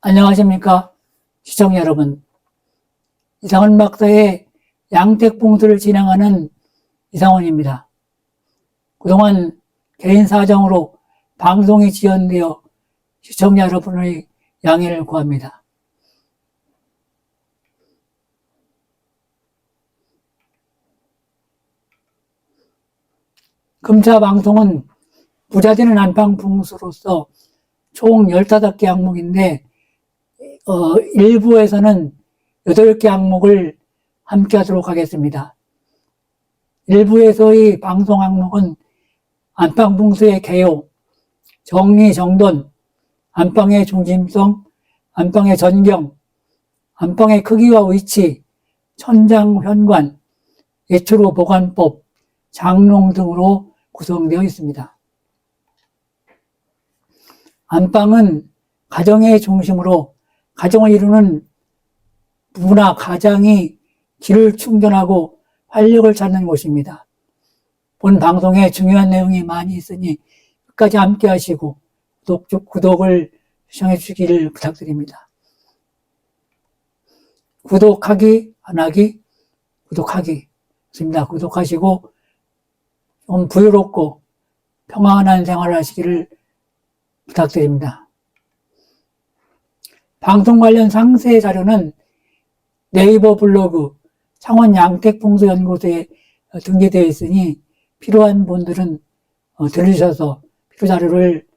안녕하십니까 시청자 여러분. 이상원 박사의 양택봉수를 진행하는 이상원입니다. 그동안 개인 사정으로 방송이 지연되어 시청자 여러분의 양해를 구합니다. 금차 방송은 부자되는 안방풍수로서 총 15개 항목인데 1부에서는 8개 항목을 함께 하도록 하겠습니다. 1부에서의 방송 항목은 안방풍수의 개요, 정리, 정돈, 안방의 중심성, 안방의 전경, 안방의 크기와 위치, 천장, 현관, 예초로 보관법, 장롱 등으로 구성되어 있습니다. 안방은 가정의 중심으로 가정을 이루는 부부나 가장이 기를 충전하고 활력을 찾는 곳입니다. 본 방송에 중요한 내용이 많이 있으니 끝까지 함께 하시고 구독을 시청해 주시기를 부탁드립니다. 구독하기, 안 하기, 구독하기. 좋습니다. 구독하시고 좀 부유롭고 평안한 생활을 하시기를 부탁드립니다. 방송 관련 상세 자료는 네이버 블로그 창원 양택풍수연구소에 등재되어 있으니 필요한 분들은 들으셔서 필요 자료를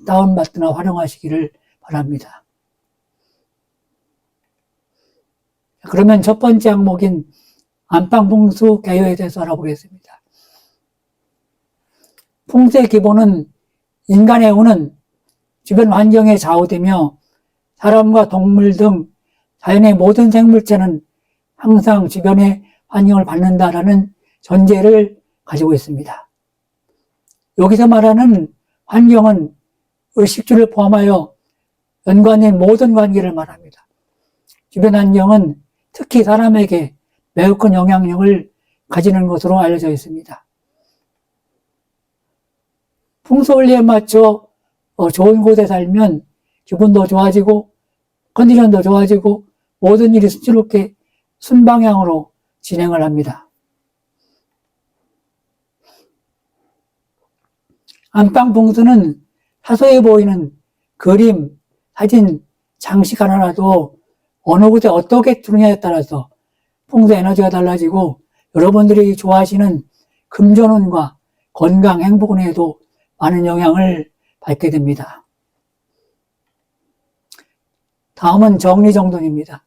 다운받거나 활용하시기를 바랍니다. 그러면 첫 번째 항목인 안방풍수 개요에 대해서 알아보겠습니다. 풍수의 기본은 인간의 운은 주변 환경에 좌우되며 사람과 동물 등 자연의 모든 생물체는 항상 주변의 환경을 받는다라는 전제를 가지고 있습니다. 여기서 말하는 환경은 의식주를 포함하여 연관된 모든 관계를 말합니다. 주변 환경은 특히 사람에게 매우 큰 영향력을 가지는 것으로 알려져 있습니다. 풍수원리에 맞춰 좋은 곳에 살면 기분도 좋아지고 컨디션도 좋아지고 모든 일이 순조롭게 순방향으로 진행을 합니다. 안방풍수는 사소해 보이는 그림, 사진, 장식 하나라도 어느 곳에 어떻게 두느냐에 따라서 풍수 에너지가 달라지고 여러분들이 좋아하시는 금전운과 건강, 행복운에도 많은 영향을 받게 됩니다. 다음은 정리정돈입니다.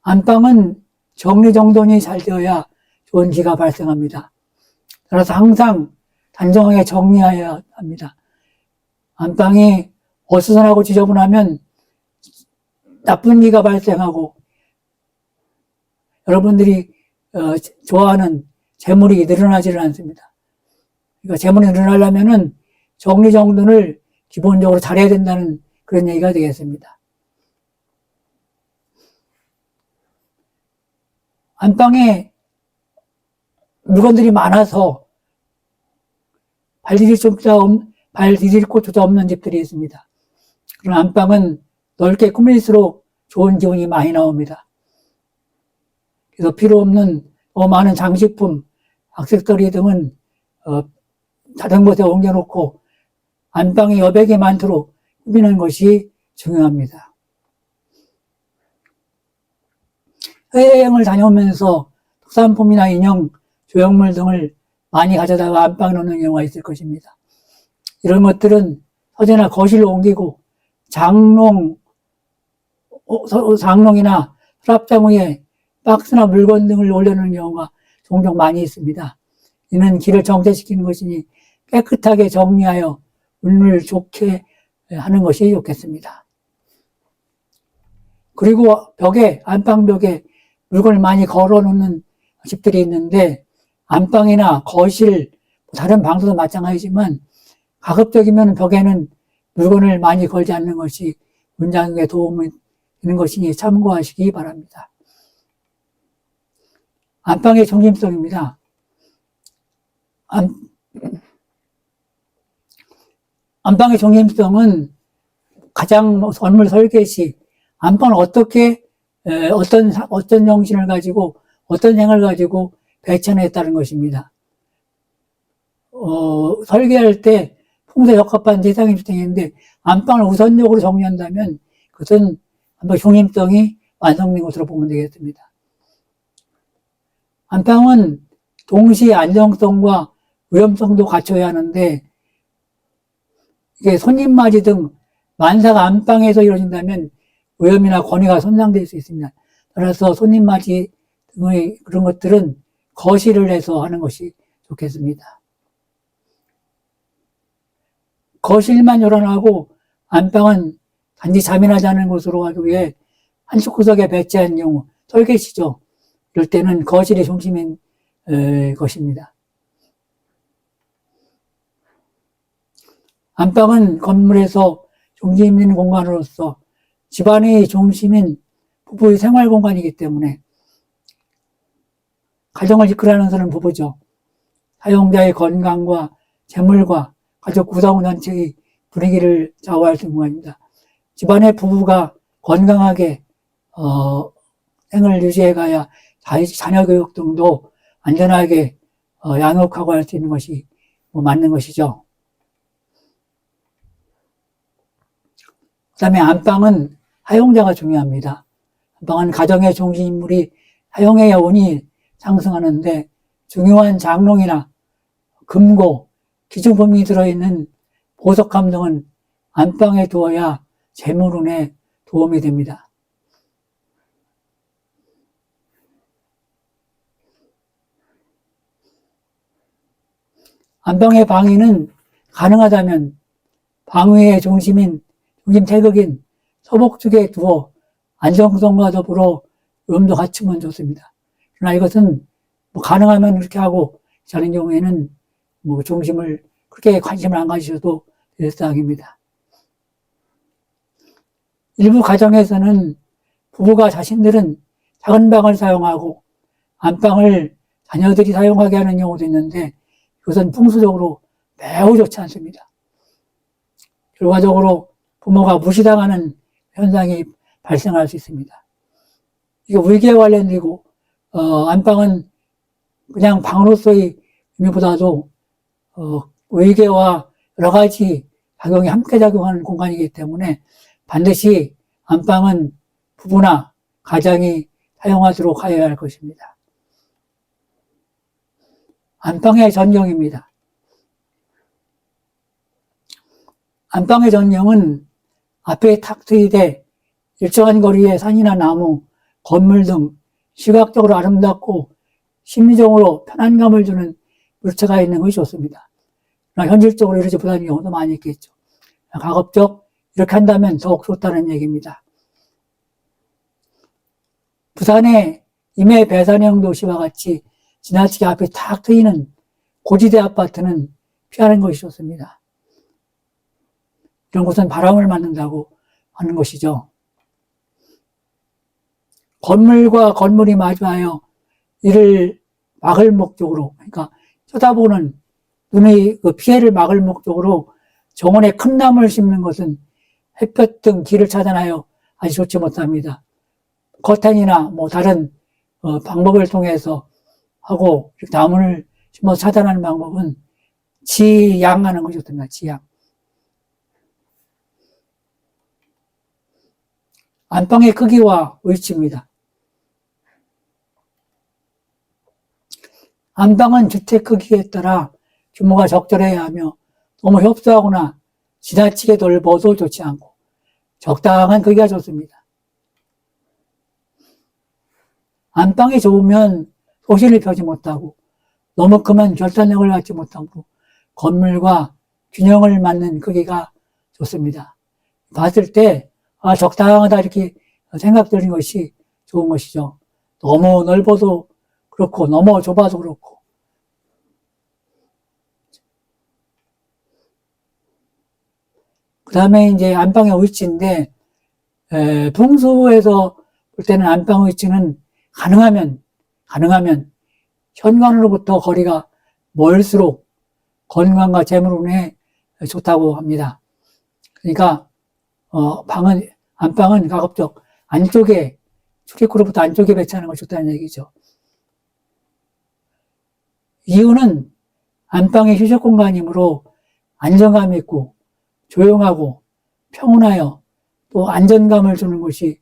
안방은 정리정돈이 잘 되어야 좋은 기가 발생합니다. 따라서 항상 단정하게 정리해야 합니다. 안방이 어수선하고 지저분하면 나쁜 기가 발생하고 여러분들이 좋아하는 재물이 늘어나지를 않습니다. 그러니까 재물이 늘어나려면은 정리정돈을 기본적으로 잘해야 된다는 그런 얘기가 되겠습니다. 안방에 물건들이 많아서 발 디딜 곳조차 없는 집들이 있습니다. 그런 안방은 넓게 꾸밀수록 좋은 기운이 많이 나옵니다. 그래서 필요 없는 많은 장식품, 액세서리 등은 다른 곳에 옮겨놓고 안방에 여백이 많도록 꾸미는 것이 중요합니다. 해외여행을 다녀오면서 특산품이나 인형, 조형물 등을 많이 가져다가 안방에 놓는 경우가 있을 것입니다. 이런 것들은 서재나 거실로 옮기고 장롱이나 서랍장 위에 박스나 물건 등을 올려놓는 경우가 종종 많이 있습니다. 이는 길을 정체시키는 것이니 깨끗하게 정리하여 운을 좋게 하는 것이 좋겠습니다. 그리고 안방벽에 물건을 많이 걸어 놓는 집들이 있는데 안방이나 거실, 다른 방도 마찬가지지만 가급적이면 벽에는 물건을 많이 걸지 않는 것이 문장에 도움이 되는 것이니 참고하시기 바랍니다. 안방의 중심성입니다. 안방의 중심성은 가장 건물 설계 시 안방을 어떻게 어떤 정신을 가지고 어떤 생각을 가지고 배치했다는 것입니다. 설계할 때 풍수에 적합한 대상의 주택인데 안방을 우선적으로 정리한다면 그것은 안방 중심성이 완성된 것으로 보면 되겠습니다. 안방은 동시에 안정성과 위험성도 갖춰야 하는데 이게 손님맞이 등 만사가 안방에서 이루어진다면 위험이나 권위가 손상될 수 있습니다. 따라서 손님맞이 등의 그런 것들은 거실을 해서 하는 것이 좋겠습니다. 거실만 요란하고 안방은 단지 잠이나 자는 곳으로 하기 위해 한쪽 구석에 배치한 경우 설계시죠. 이럴 때는 거실이 중심인 것입니다. 안방은 건물에서 중심 있는 공간으로서 집안의 중심인 부부의 생활 공간이기 때문에 가정을 이끌어가는 사람은 부부죠. 사용자의 건강과 재물과 가족 구성 전체의 분위기를 좌우할 수 있는 공간입니다. 집안의 부부가 건강하게 생을 유지해가야 자녀 교육 등도 안전하게 양육하고 할 수 있는 것이 맞는 것이죠. 그 다음에 안방은 사용자가 중요합니다. 안방은 가정의 중심 인물이 사용해야 운이 상승하는데 중요한 장롱이나 금고, 기중품이 들어있는 보석함 등은 안방에 두어야 재물운에 도움이 됩니다. 안방의 방위는 가능하다면 방위의 중심 태극인 서복 쪽에 두어 안정성과 더불어 위험도 갖추면 좋습니다. 그러나 이것은 가능하면 그렇게 하고 자는 경우에는 중심을 그렇게 관심을 안 가지셔도 될 사항입니다. 일부 가정에서는 부부가 자신들은 작은 방을 사용하고 안방을 자녀들이 사용하게 하는 경우도 있는데 이것은 풍수적으로 매우 좋지 않습니다. 결과적으로 부모가 무시당하는 현상이 발생할 수 있습니다. 이게 위기에 관련되고 안방은 그냥 방으로서의 의미보다도 위계와 여러 가지 작용이 함께 작용하는 공간이기 때문에 반드시 안방은 부부나 가장이 사용하도록 하여야 할 것입니다. 안방의 전경입니다. 안방의 전경은 앞에 탁 트이되 일정한 거리에 산이나 나무, 건물 등 시각적으로 아름답고 심리적으로 편안감을 주는 물체가 있는 것이 좋습니다. 그러나 현실적으로 이러지 못하는 경우도 많이 있겠죠. 가급적 이렇게 한다면 더욱 좋다는 얘기입니다. 부산의 임해 배산형 도시와 같이 지나치게 앞에 탁 트이는 고지대 아파트는 피하는 것이 좋습니다. 이런 곳은 바람을 맞는다고 하는 것이죠. 건물과 건물이 마주하여 이를 막을 목적으로, 그러니까 쳐다보는 눈의 그 피해를 막을 목적으로 정원에 큰 나무를 심는 것은 햇볕 등 길을 차단하여 아주 좋지 못합니다. 커튼이나 다른 방법을 통해서 하고 나무를 심어서 차단하는 방법은 지양하는 것이 좋습니다. 지양. 안방의 크기와 위치입니다. 안방은 주택 크기에 따라 규모가 적절해야 하며 너무 협소하거나 지나치게 넓어도 좋지 않고 적당한 크기가 좋습니다. 안방이 좁으면 소실을 펴지 못하고 너무 크면 결단력을 갖지 못하고 건물과 균형을 맞는 크기가 좋습니다. 봤을 때 적당하다 이렇게 생각되는 것이 좋은 것이죠. 너무 넓어도 그렇고 너무 좁아도 그렇고. 그 다음에 이제 안방의 위치인데 풍수에서 볼 때는 안방 위치는 가능하면 현관으로부터 거리가 멀수록 건강과 재물운에 좋다고 합니다. 그러니까 안방은 가급적 안쪽에, 출입구로부터 안쪽에 배치하는 걸 좋다는 얘기죠. 이유는 안방이 휴식 공간이므로 안정감 있고 조용하고 평온하여 또 안전감을 주는 것이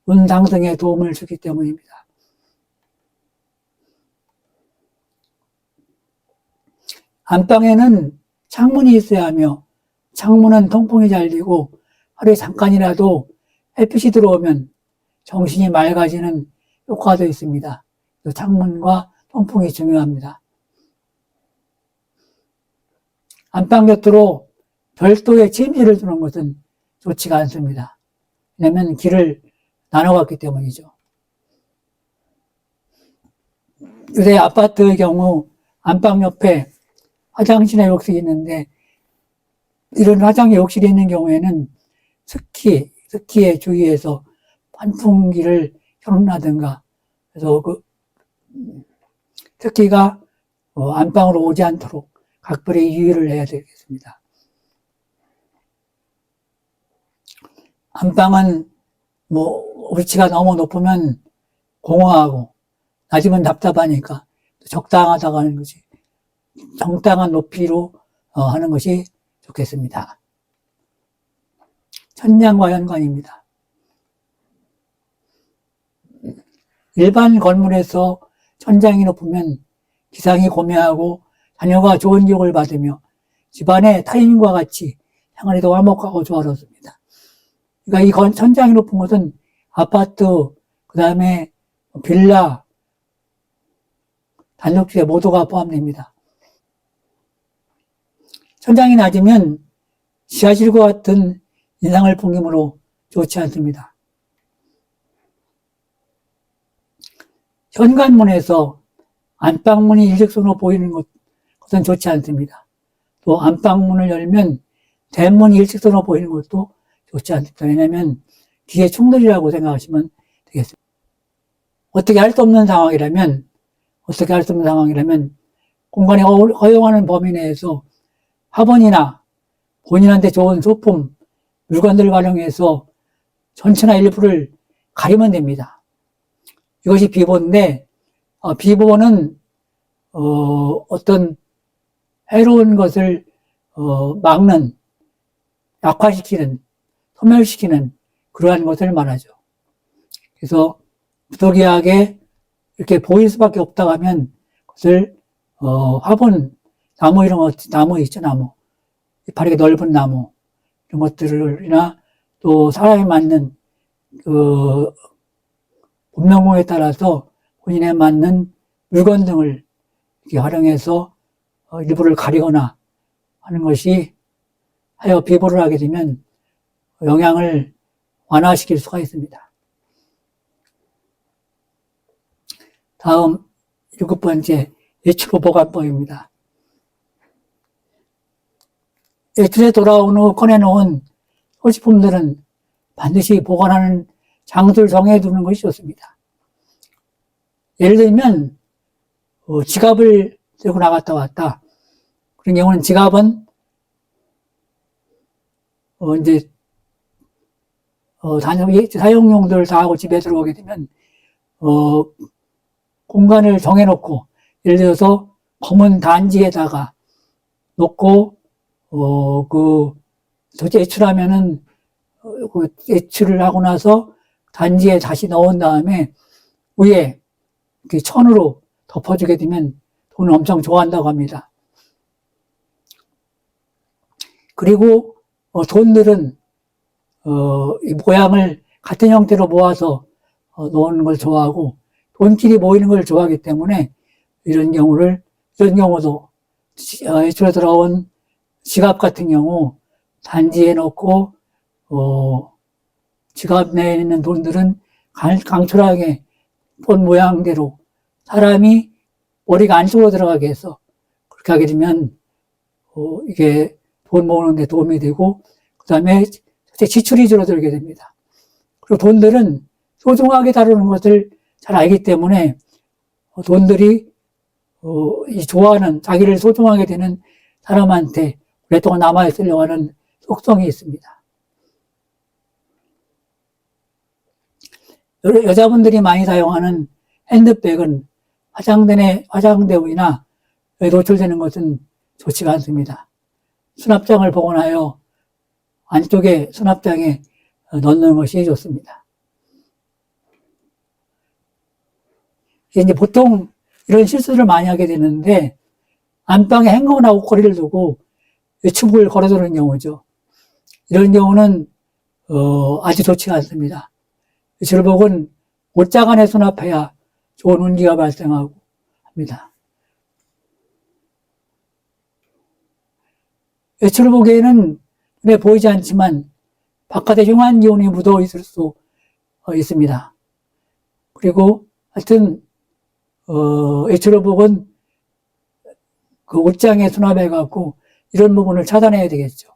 운 상승에 도움을 주기 때문입니다. 안방에는 창문이 있어야 하며 창문은 통풍이 잘 되고 하루에 잠깐이라도 햇빛이 들어오면 정신이 맑아지는 효과도 있습니다. 창문과 통풍이 중요합니다. 안방 곁으로 별도의 침실을 두는 것은 좋지가 않습니다. 왜냐하면 길을 나눠갔기 때문이죠. 요새 아파트의 경우 안방 옆에 화장실이나 욕실이 있는데 이런 욕실이 있는 경우에는 스키에 주의해서 환풍기를 켜놓는다든가 그래서 스키가 안방으로 오지 않도록 각별히 유의를 해야 되겠습니다. 안방은 위치가 너무 높으면 공허하고 낮으면 답답하니까 적당하다고 하는 것이 적당한 높이로 하는 것이 좋겠습니다. 천장과 현관입니다. 일반 건물에서 천장이 높으면 기상이 고매하고 자녀가 좋은 교육을 받으며 집안의 타인과 같이 생활이 더 화목하고 조화롭습니다. 그러니까 이 천장이 높은 것은 아파트, 그 다음에 빌라, 단독주택 모두가 포함됩니다. 천장이 낮으면 지하실과 같은 인상을 풍기므로 좋지 않습니다. 현관문에서 안방문이 일직선으로 보이는 것은 좋지 않습니다. 또 안방문을 열면 대문이 일직선으로 보이는 것도 좋지 않습니다. 왜냐하면 뒤에 충돌이라고 생각하시면 되겠습니다. 어떻게 할 수 없는 상황이라면 공간이 허용하는 범위 내에서 화분이나 본인한테 좋은 소품, 물건들을 활용해서 전체나 일부를 가리면 됩니다. 이것이 비보인데, 비보는, 어떤 해로운 것을, 막는, 약화시키는, 소멸시키는 그러한 것을 말하죠. 그래서 부득이하게 이렇게 보일 수밖에 없다고 하면 그것을, 화분, 나무 이런 것, 나무 있죠, 나무. 이파리가 넓은 나무. 이런 것들이나 또 사람이 맞는, 운명공에 따라서 본인에 맞는 물건 등을 이렇게 활용해서 일부를 가리거나 하는 것이 하여 비보를 하게 되면 영향을 완화시킬 수가 있습니다. 다음 7번째 예출호 보관법입니다. 예출에 돌아온 후 꺼내놓은 소지품들은 반드시 보관하는 장소를 정해두는 것이 좋습니다. 예를 들면 지갑을 들고 나갔다 왔다. 그런 경우는 지갑은 이제 사용용도를 다 하고 집에 들어오게 되면 공간을 정해놓고 예를 들어서 검은 단지에다가 놓고 예출하면은 예출을 하고 나서 단지에 다시 넣은 다음에 위에 이렇게 천으로 덮어주게 되면 돈을 엄청 좋아한다고 합니다. 그리고 돈들은 이 모양을 같은 형태로 모아서 놓는 걸 좋아하고 돈끼리 모이는 걸 좋아하기 때문에 이런 경우도 예출에 들어온 지갑 같은 경우 단지에 넣고 지갑 내에 있는 돈들은 강철하게 돈 모양대로 사람이 머리가 안쪽으로 들어가게 해서 그렇게 하게 되면 이게 돈 모으는 데 도움이 되고 그 다음에 지출이 줄어들게 됩니다. 그리고 돈들은 소중하게 다루는 것을 잘 알기 때문에 돈들이 좋아하는 자기를 소중하게 되는 사람한테 오랫동안 남아있으려고 하는 속성이 있습니다. 여자분들이 많이 사용하는 핸드백은 화장대나 노출되는 것은 좋지가 않습니다. 수납장을 복원하여 안쪽에 수납장에 넣는 것이 좋습니다. 이제 보통 이런 실수를 많이 하게 되는데, 안방에 행거나 옷걸이를 두고 외출복을 걸어두는 경우죠. 이런 경우는 아주 좋지가 않습니다. 외출복은 옷장 안에 수납해야 좋은 운기가 발생하고 합니다. 외출복에는 눈에 보이지 않지만 바깥에 흉한 기운이 묻어 있을 수 있습니다. 그리고 하여튼 외출복은 그 옷장에 수납해갖고 이런 부분을 차단해야 되겠죠.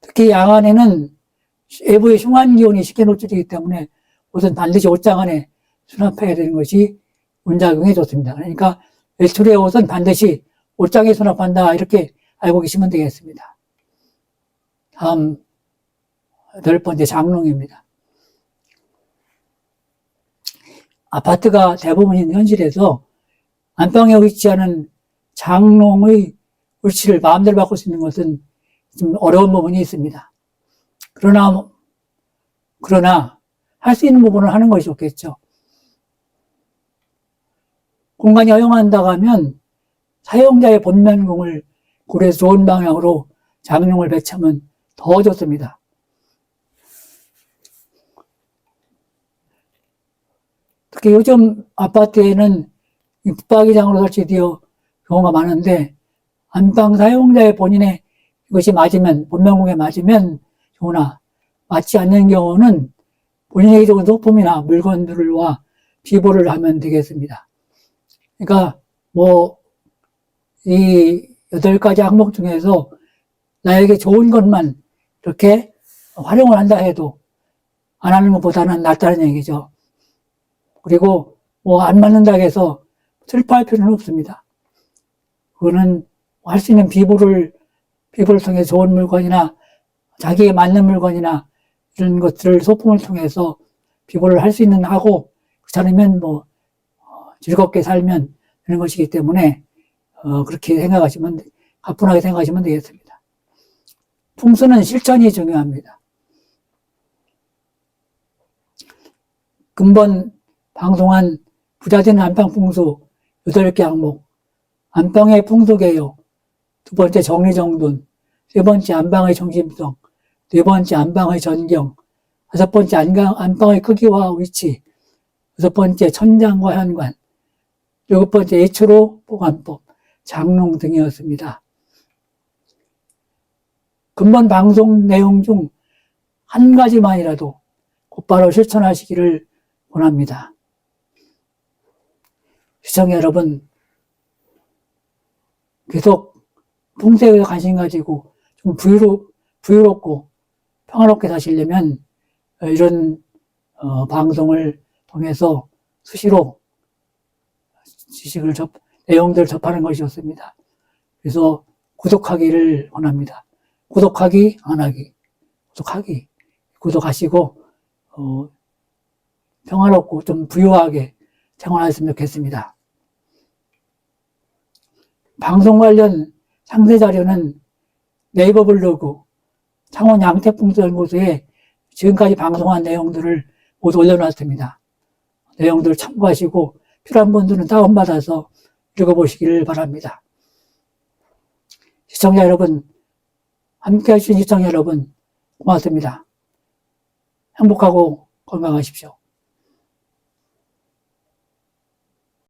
특히 야간에는 외부의 흉한 기운이 쉽게 노출되기 때문에 옷은 반드시 옷장 안에 수납해야 되는 것이 운작용에 좋습니다. 그러니까 외출의 옷은 반드시 옷장에 수납한다, 이렇게 알고 계시면 되겠습니다. 다음 8번째, 장롱입니다. 아파트가 대부분인 현실에서 안방에 위치하는 장롱의 위치를 마음대로 바꿀 수 있는 것은 좀 어려운 부분이 있습니다. 그러나 할 수 있는 부분을 하는 것이 좋겠죠. 공간이 허용한다고 하면 사용자의 본면공을 고려해서 좋은 방향으로 장롱을 배치하면 더 좋습니다. 특히 요즘 아파트에는 붙박이장으로 설치되어 경우가 많은데, 안방 사용자의 본인의 이것이 맞으면, 본면공에 맞으면 좋으나 맞지 않는 경우는 본인에게 좋은 소품이나 물건들과 비보를 하면 되겠습니다. 그러니까 이 8가지 항목 중에서 나에게 좋은 것만 이렇게 활용을 한다 해도 안 하는 것보다는 낫다는 얘기죠. 그리고 안 맞는다고 해서 슬퍼할 필요는 없습니다. 그거는 할 수 있는 비보를 통해 좋은 물건이나 자기에 맞는 물건이나 이런 것들을 소품을 통해서 비보를 할 수 있는 하고, 그렇지 않으면 즐겁게 살면 되는 것이기 때문에 그렇게 가뿐하게 생각하시면 되겠습니다. 풍수는 실천이 중요합니다. 근본 방송한 부자된 안방 풍수 8개 항목, 안방의 풍수개요, 2번째 정리정돈, 3번째 안방의 중심성, 4번째 안방의 전경, 5번째 안방의 크기와 위치, 6번째 천장과 현관, 7번째 예초로 보관법, 장롱 등이었습니다. 근본 방송 내용 중 한 가지만이라도 곧바로 실천하시기를 원합니다. 시청자 여러분, 계속 풍수에 관심 가지고 좀 부유롭고 평화롭게 사시려면 이런 방송을 통해서 수시로 내용들을 접하는 것이 좋습니다. 그래서 구독하기를 원합니다. 구독하기, 안 하기. 구독하시고 평화롭고 좀 부유하게 생활하셨으면 좋겠습니다. 방송 관련 상세 자료는 네이버 블로그 창원 양태풍수연구소에 지금까지 방송한 내용들을 모두 올려놨습니다. 내용들을 참고하시고 필요한 분들은 다운받아서 읽어보시기를 바랍니다. 시청자 여러분, 함께 해주신 시청자 여러분, 고맙습니다. 행복하고 건강하십시오.